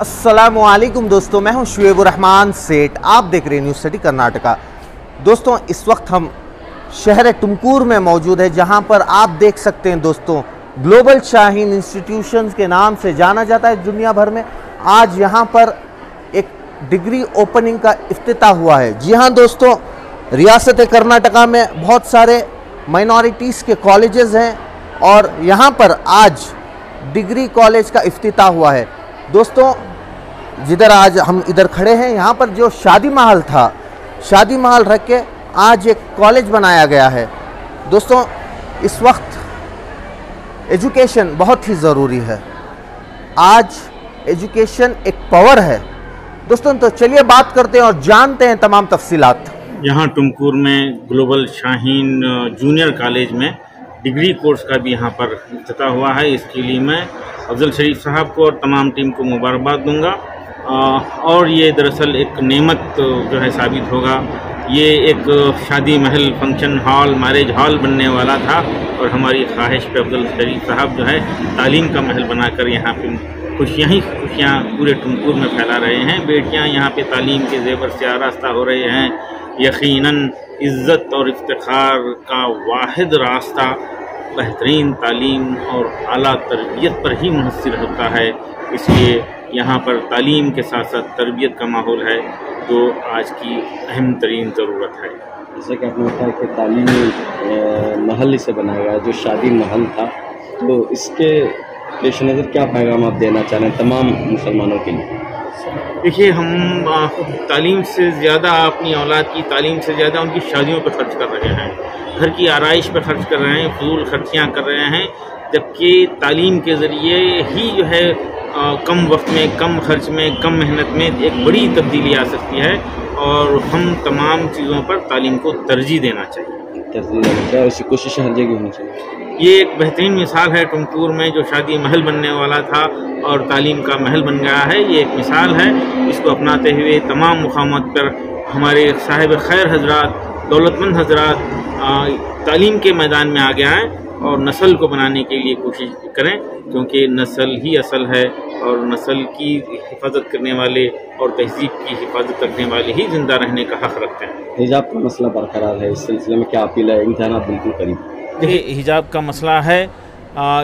अस्सलामुअलैकुम दोस्तों, मैं हूं शुएबुर रहमान सेठ। आप देख रहे हैं न्यूज़ सिटी कर्नाटका। दोस्तों, इस वक्त हम शहर टुमकुर में मौजूद है, जहां पर आप देख सकते हैं दोस्तों, ग्लोबल शाहीन इंस्टीट्यूशंस के नाम से जाना जाता है दुनिया भर में। आज यहां पर एक डिग्री ओपनिंग का इफ्तिताह हुआ है। जी हाँ दोस्तों, रियासत कर्नाटका में बहुत सारे माइनॉरिटीज़ के कॉलेजेस हैं और यहाँ पर आज डिग्री कॉलेज का इफ्तिताह हुआ है। दोस्तों, जिधर आज हम इधर खड़े हैं, यहाँ पर जो शादी महल था, शादी महल रख के आज एक कॉलेज बनाया गया है। दोस्तों, इस वक्त एजुकेशन बहुत ही ज़रूरी है। आज एजुकेशन एक पावर है दोस्तों। तो चलिए बात करते हैं और जानते हैं तमाम तफसीलात। यहाँ टुमकुर में ग्लोबल शाहीन जूनियर कॉलेज में डिग्री कोर्स का भी यहाँ पर इफ्तिताह हुआ है। इसके लिए मैं अफजल शरीफ साहब को और तमाम टीम को मुबारकबाद दूंगा। और ये दरअसल एक नेमत जो है साबित होगा। ये एक शादी महल, फंक्शन हॉल, मैरिज हॉल बनने वाला था और हमारी ख्वाहिश पे अफजल शरीफ साहब जो है तालीम का महल बनाकर यहाँ पे खुशियाँ ही खुशियाँ पूरे टुमकुर में फैला रहे हैं। बेटियाँ यहाँ पे तालीम के ज़ेवर से आरास्ता हो रहे हैं। यकीनन इज़्ज़त और इफ्तिखार का वाहिद रास्ता बेहतरीन तालीम और आला तरबियत पर ही मुनहसर होता है। इसलिए यहाँ पर तालीम के साथ साथ तरबियत का माहौल है, जो आज की अहम तरीन ज़रूरत है। जैसे कि आपने बताया कि तालीमी महल इसे बनाया गया, जो शादी महल था, तो इसके पेश नज़र क्या पैगाम आप देना चाह रहे हैं तमाम मुसलमानों के लिए? देखिए, हम तालीम से ज़्यादा अपनी औलाद की तालीम से ज़्यादा उनकी शादियों पर खर्च कर रहे हैं, घर की आराइश पर खर्च कर रहे हैं, फजूल खर्चियाँ कर रहे हैं। जबकि तालीम के ज़रिए ही जो है कम वक्त में, कम खर्च में, कम मेहनत में एक बड़ी तब्दीली आ सकती है और हम तमाम चीज़ों पर तालीम को तरजीह देना चाहिए। तरजीह देना चाहिए और इसकी कोशिश हर जगह होनी चाहिए। ये एक बेहतरीन मिसाल है टुमकुर में, जो शादी महल बनने वाला था और तालीम का महल बन गया है। ये एक मिसाल है। इसको अपनाते हुए तमाम मुकामात पर हमारे साहिब खैर हजरात, दौलतमंद हजरात तालीम के मैदान में आ गया है और नस्ल को बनाने के लिए कोशिश करें, क्योंकि नस्ल ही असल है और नस्ल की हिफाजत करने वाले और तहजीब की हिफाजत रखने वाले ही ज़िंदा रहने का हक़ रखते हैं। हिजाब का मसला बरकरार है, इस सिलसिले में क्या अपील है? इम्तिहानात बिल्कुल करीब। देखिए, हिजाब का मसला है,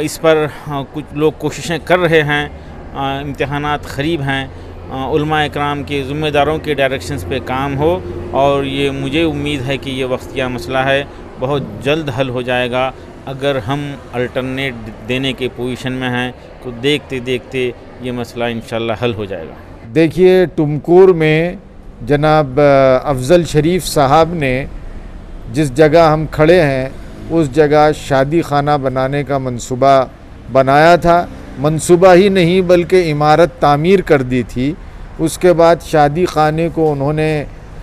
इस पर कुछ लोग कोशिशें कर रहे हैं। इम्तिहानात क़रीब हैं। उलमा इकराम के ज़िम्मेदारों के डायरेक्शंस पे काम हो और ये मुझे उम्मीद है कि ये वक्तिया मसला है, बहुत जल्द हल हो जाएगा। अगर हम अल्टरनेट देने के पोजीशन में हैं तो देखते देखते ये मसला इंशाल्लाह हल हो जाएगा। देखिए, टुमकुर में जनाब अफजल शरीफ साहब ने जिस जगह हम खड़े हैं, उस जगह शादी खाना बनाने का मंसूबा बनाया था। मंसूबा ही नहीं बल्कि इमारत तामीर कर दी थी। उसके बाद शादी खाने को उन्होंने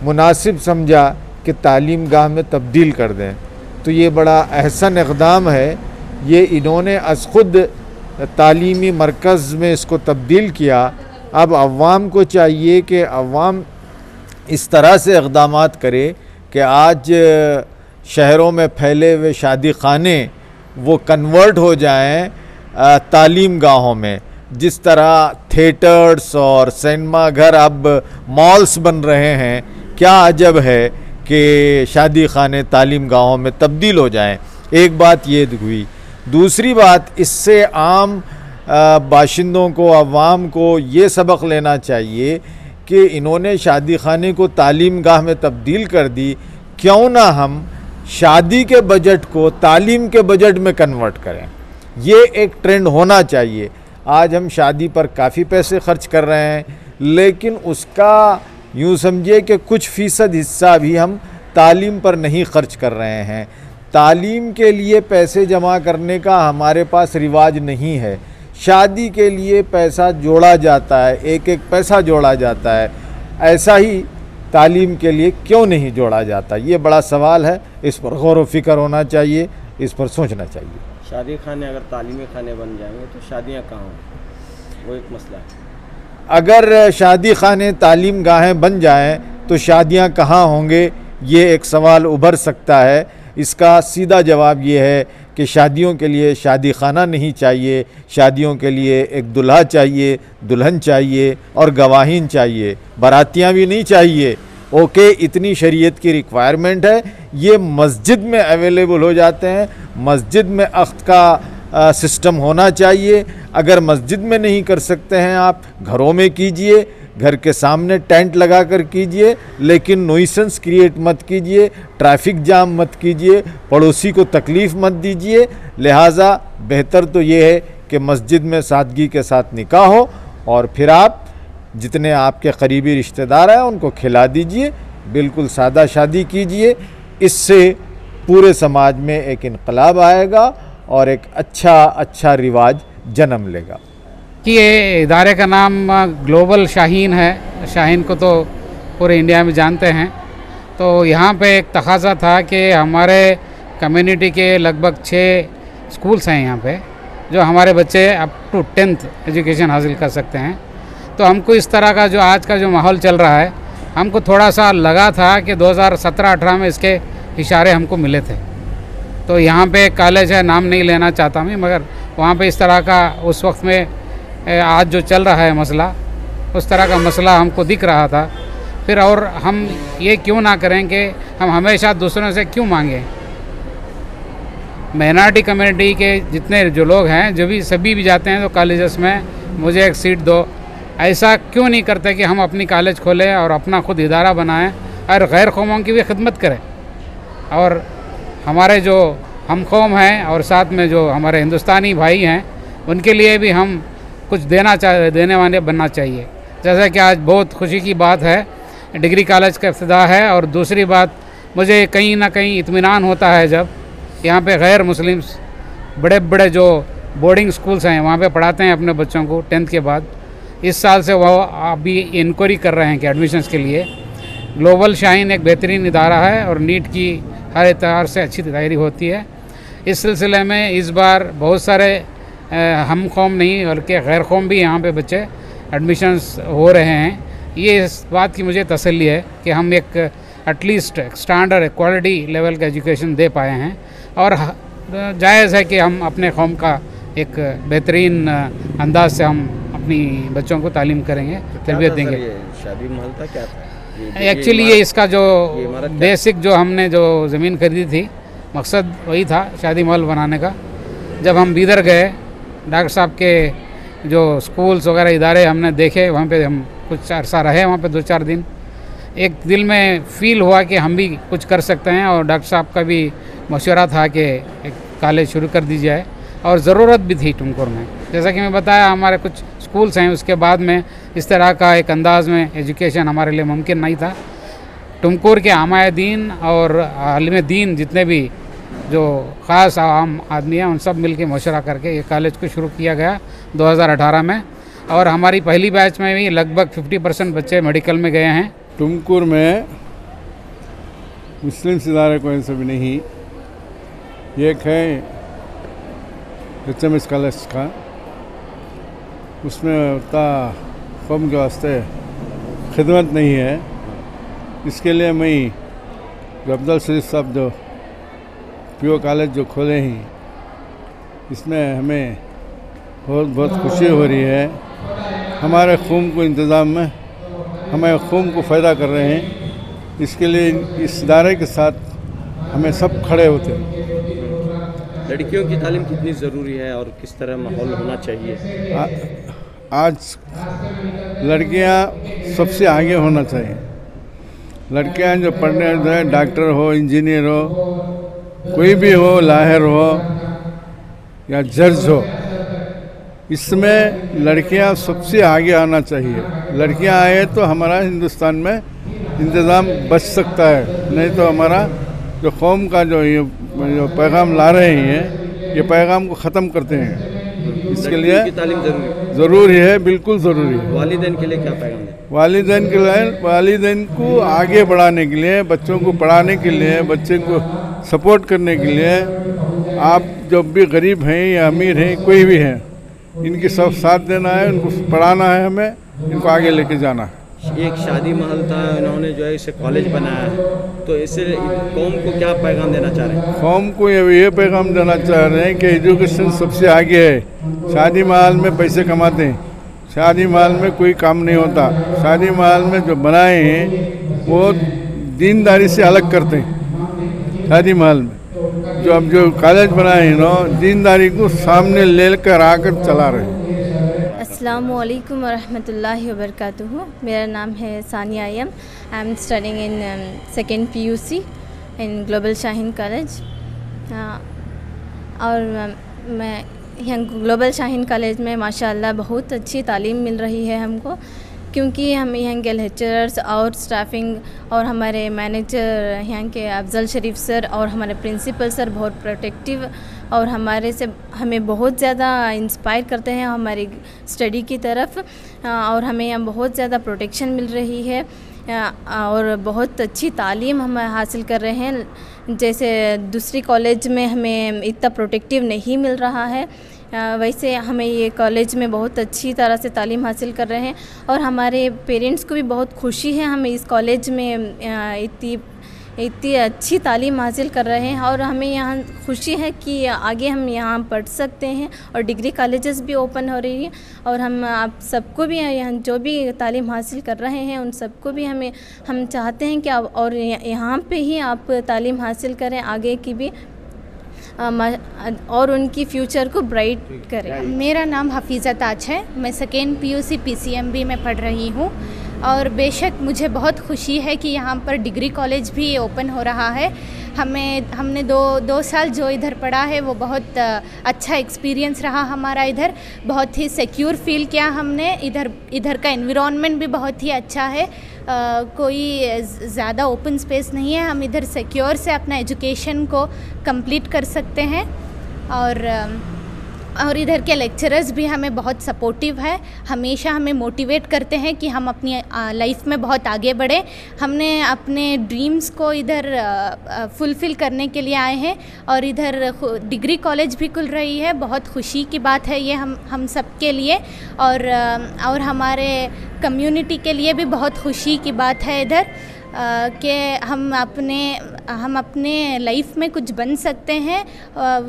मुनासिब समझा कि तालीम गाह में तब्दील कर दें। तो ये बड़ा अहसन इक़दाम है। ये इन्होंने अस खुद तालीमी मरकज़ में इसको तब्दील किया। अब अवाम को चाहिए कि अवाम इस तरह से इक़दामात करे कि आज शहरों में फैले हुए शादी खाने वो कन्वर्ट हो जाएं तालीम गाहों में। जिस तरह थिएटर्स और सिनेमा घर अब मॉल्स बन रहे हैं, क्या अजब है कि शादी खाने तालीम गाहों में तब्दील हो जाएं। एक बात ये हुई। दूसरी बात, इससे आम बाशिंदों को, अवाम को ये सबक लेना चाहिए कि इन्होंने शादी खाने को तालीम गाह में तब्दील कर दी, क्यों ना हम शादी के बजट को तालीम के बजट में कन्वर्ट करें। ये एक ट्रेंड होना चाहिए। आज हम शादी पर काफ़ी पैसे खर्च कर रहे हैं, लेकिन उसका यूँ समझिए कि कुछ फ़ीसद हिस्सा भी हम तालीम पर नहीं खर्च कर रहे हैं। तालीम के लिए पैसे जमा करने का हमारे पास रिवाज नहीं है। शादी के लिए पैसा जोड़ा जाता है, एक एक पैसा जोड़ा जाता है। ऐसा ही तालीम के लिए क्यों नहीं जोड़ा जाता? ये बड़ा सवाल है। इस पर गौर व फिक्र होना चाहिए, इस पर सोचना चाहिए। शादी खाने अगर तालीमी खाने बन जाएंगे तो शादियाँ कहाँ होंगी, वो एक मसला है। अगर शादी खाने तालीम गाहें बन जाएं तो शादियां कहाँ होंगे, ये एक सवाल उभर सकता है। इसका सीधा जवाब ये है कि शादियों के लिए शादी खाना नहीं चाहिए, शादियों के लिए एक दुल्हा चाहिए, दुल्हन चाहिए और गवाहीन चाहिए, बारातियाँ भी नहीं चाहिए। ओके, इतनी शरीयत की रिक्वायरमेंट है, ये मस्जिद में अवेलेबल हो जाते हैं। मस्जिद में अख्त का सिस्टम होना चाहिए। अगर मस्जिद में नहीं कर सकते हैं आप, घरों में कीजिए, घर के सामने टेंट लगा कर कीजिए, लेकिन नॉइसेंस क्रिएट मत कीजिए, ट्रैफिक जाम मत कीजिए, पड़ोसी को तकलीफ़ मत दीजिए। लिहाजा बेहतर तो ये है कि मस्जिद में सादगी के साथ निकाह हो और फिर आप जितने आपके करीबी रिश्तेदार हैं उनको खिला दीजिए, बिल्कुल सादा शादी कीजिए। इससे पूरे समाज में एक इनकलाब आएगा और एक अच्छा रिवाज जन्म लेगा। कि ये इदारे का नाम ग्लोबल शाहीन है। शाहीन को तो पूरे इंडिया में जानते हैं। तो यहाँ पे एक तकाज़ा था कि हमारे कम्युनिटी के लगभग 6 स्कूल्स हैं यहाँ पे, जो हमारे बच्चे अप टू 10th एजुकेशन हासिल कर सकते हैं। तो हमको इस तरह का जो आज का जो माहौल चल रहा है, हमको थोड़ा सा लगा था कि 2017-18 में इसके इशारे हमको मिले थे। तो यहाँ पे एक कॉलेज है, नाम नहीं लेना चाहता मैं, मगर वहाँ पे इस तरह का उस वक्त में आज जो चल रहा है मसला, उस तरह का मसला हमको दिख रहा था। फिर और हम ये क्यों ना करें कि हम हमेशा दूसरों से क्यों मांगें। माइनॉरिटी कम्युनिटी के जितने जो लोग हैं, जो भी सभी भी जाते हैं तो कॉलेजेस में मुझे एक सीट दो, ऐसा क्यों नहीं करते कि हम अपनी कॉलेज खोलें और अपना खुद इदारा बनाएं और गैर कौमों की भी खिदमत करें। और हमारे जो हम कौम हैं और साथ में जो हमारे हिंदुस्तानी भाई हैं, उनके लिए भी हम कुछ देने वाले बनना चाहिए। जैसा कि आज बहुत खुशी की बात है, डिग्री कॉलेज का इफ्तिताह है। और दूसरी बात, मुझे कहीं ना कहीं इत्मीनान होता है जब यहाँ पे गैर मुस्लिम्स बड़े बड़े जो बोर्डिंग स्कूल्स हैं वहाँ पे पढ़ाते हैं अपने बच्चों को 10th के बाद। इस साल से वो अभी इंक्वायरी कर रहे हैं कि एडमिशन्स के लिए। ग्लोबल शाहीन एक बेहतरीन इदारा है और नीट की हर एतबार से अच्छी तैयारी होती है। इस सिलसिले में इस बार बहुत सारे हम कौम नहीं बल्कि गैर कौम भी यहाँ पे बच्चे एडमिशन्स हो रहे हैं। ये इस बात की मुझे तसल्ली है कि हम एक एटलीस्ट स्टैंडर्ड क्वालिटी लेवल का एजुकेशन दे पाए हैं और जायज़ है कि हम अपने कौम का एक बेहतरीन अंदाज से हम अपनी बच्चों को तालीम करेंगे, तरबियत देंगे। शादी महल था क्या था? एक्चुअली ये इसका जो बेसिक जो हमने जो ज़मीन खरीदी थी, मकसद वही था शादी महल बनाने का। जब हम बीदर गए, डॉक्टर साहब के जो स्कूल्स वगैरह इदारे हमने देखे, वहाँ पे हम कुछ अरसा रहे, वहाँ पे 2-4 दिन। एक दिल में फ़ील हुआ कि हम भी कुछ कर सकते हैं और डॉक्टर साहब का भी मशवरा था कि एक कॉलेज शुरू कर दी जाए और ज़रूरत भी थी टुमकुर में। जैसा कि मैं बताया, हमारे कुछ स्कूल्स हैं, उसके बाद में इस तरह का एक अंदाज़ में एजुकेशन हमारे लिए मुमकिन नहीं था। टुमकुर के आमाए दीन और आलिम दीन जितने भी जो ख़ास आम आदमी हैं, उन सब मिल के मशवरा करके ये कॉलेज को शुरू किया गया 2018 में। और हमारी पहली बैच में भी लगभग 50% बच्चे मेडिकल में गए हैं। टुमकुर में मुस्लिम इदारे कोई से भी नहीं, एक है HMS कॉलेज का, उसमें उतना कौम के वास्ते खिदमत नहीं है। इसके लिए मैं जो अफजल शरीफ साहब जो PO कॉलेज जो खोले हैं, इसमें हमें बहुत खुशी हो रही है। हमारे खून को इंतज़ाम में हमें खून को फ़ायदा कर रहे हैं। इसके लिए इस इदारे के साथ हमें सब खड़े होते हैं। लड़कियों की तालीम कितनी ज़रूरी है और किस तरह माहौल होना चाहिए? आज लड़कियां सबसे आगे होना चाहिए। लड़कियां जो पढ़ने जाए, डॉक्टर हो, इंजीनियर हो, कोई भी हो, लाहिर हो या जज हो, इसमें लड़कियां सबसे आगे आना चाहिए। लड़कियां आए तो हमारा हिंदुस्तान में इंतज़ाम बच सकता है, नहीं तो हमारा जो कौम का जो पैगाम ला रहे हैं, ये पैगाम को ख़त्म करते हैं। इसके लिए तालीम ज़रूरी है, बिल्कुल ज़रूरी है। वालिदैन के लिए क्या पैगाम है? वालिदैन के लिए, वालिदैन को आगे बढ़ाने के लिए, बच्चों को पढ़ाने के लिए, बच्चे को सपोर्ट करने के लिए, आप जब भी गरीब हैं या अमीर हैं, कोई भी हैं, इनकी सब साथ देना है, उनको पढ़ाना है, हमें इनको आगे लेके जाना है। एक शादी महल था, इन्होंने जो है इसे कॉलेज बनाया है, तो इससे कौम को क्या पैगाम देना चाह रहे हैं? कौम को ये पैगाम देना चाह रहे हैं कि एजुकेशन सबसे आगे है। शादी महल में पैसे कमाते हैं, शादी महल में कोई काम नहीं होता। शादी महल में जो बनाए हैं वो दीनदारी से अलग करते हैं। शादी महल में जो अब जो कॉलेज बनाए हैं ना, दीनदारी को सामने लेकर आकर चला रहे हैं। अस्सलामुअलैकुम वरहमतुल्लाहि वबरकातुहू। मेरा नाम है सानिया आयम। I am studying in second PUC in global Shaheen college. और मैं यहाँ ग्लोबल शाहीन कॉलेज में माशाअल्लाह बहुत अच्छी तालीम मिल रही है हमको, क्योंकि हम यहाँ के लेक्चरर्स और स्टाफिंग और हमारे मैनेजर यहाँ के अफजल शरीफ सर और हमारे प्रिंसिपल सर बहुत प्रोटेक्टिव और हमें बहुत ज़्यादा इंस्पायर करते हैं हमारी स्टडी की तरफ, और हमें यहाँ बहुत ज़्यादा प्रोटेक्शन मिल रही है और बहुत अच्छी तालीम हम हासिल कर रहे हैं। जैसे दूसरी कॉलेज में हमें इतना प्रोटेक्टिव नहीं मिल रहा है, वैसे हमें ये कॉलेज में बहुत अच्छी तरह से तालीम हासिल कर रहे हैं। और हमारे पेरेंट्स को भी बहुत खुशी है हम इस कॉलेज में इतनी अच्छी तालीम हासिल कर रहे हैं, और हमें यहाँ खुशी है कि आगे हम यहाँ पढ़ सकते हैं और डिग्री कॉलेजेस भी ओपन हो रही है। और हम आप सबको भी यहाँ जो भी तालीम हासिल कर रहे हैं उन सबको भी हम चाहते हैं कि आप और यहाँ पे ही आप तालीम हासिल करें, आगे की भी और उनकी फ्यूचर को ब्राइट करें। मेरा नाम हफीज़ा ताज है। मैं सेकेंड PUC PCMB में पढ़ रही हूँ, और बेशक मुझे बहुत खुशी है कि यहाँ पर डिग्री कॉलेज भी ओपन हो रहा है। हमने दो साल जो इधर पढ़ा है वो बहुत अच्छा एक्सपीरियंस रहा हमारा। इधर बहुत ही सिक्योर फील किया हमने। इधर का एनवायरनमेंट भी बहुत ही अच्छा है, कोई ज़्यादा ओपन स्पेस नहीं है। हम इधर सिक्योर से अपना एजुकेशन को कंप्लीट कर सकते हैं, और इधर के लेक्चरर्स भी हमें बहुत सपोर्टिव है, हमेशा हमें मोटिवेट करते हैं कि हम अपनी लाइफ में बहुत आगे बढ़ें। हमने अपने ड्रीम्स को इधर फुलफ़िल करने के लिए आए हैं, और इधर डिग्री कॉलेज भी खुल रही है। बहुत खुशी की बात है ये हम सब के लिए, और हमारे कम्युनिटी के लिए भी बहुत खुशी की बात है इधर कि हम अपने लाइफ में कुछ बन सकते हैं।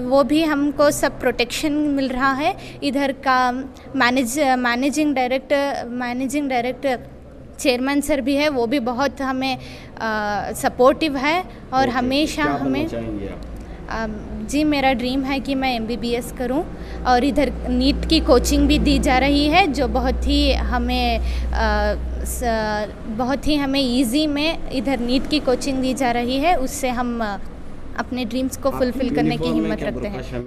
वो भी हमको सब प्रोटेक्शन मिल रहा है। इधर का मैनेजिंग डायरेक्टर चेयरमैन सर भी है, वो भी बहुत हमें सपोर्टिव है और हमेशा हमें जी मेरा ड्रीम है कि मैं MBBS करूं, और इधर नीट की कोचिंग भी दी जा रही है, जो बहुत ही हमें इजी में इधर नीट की कोचिंग दी जा रही है। उससे हम अपने ड्रीम्स को फुलफ़िल करने की हिम्मत रखते हैं।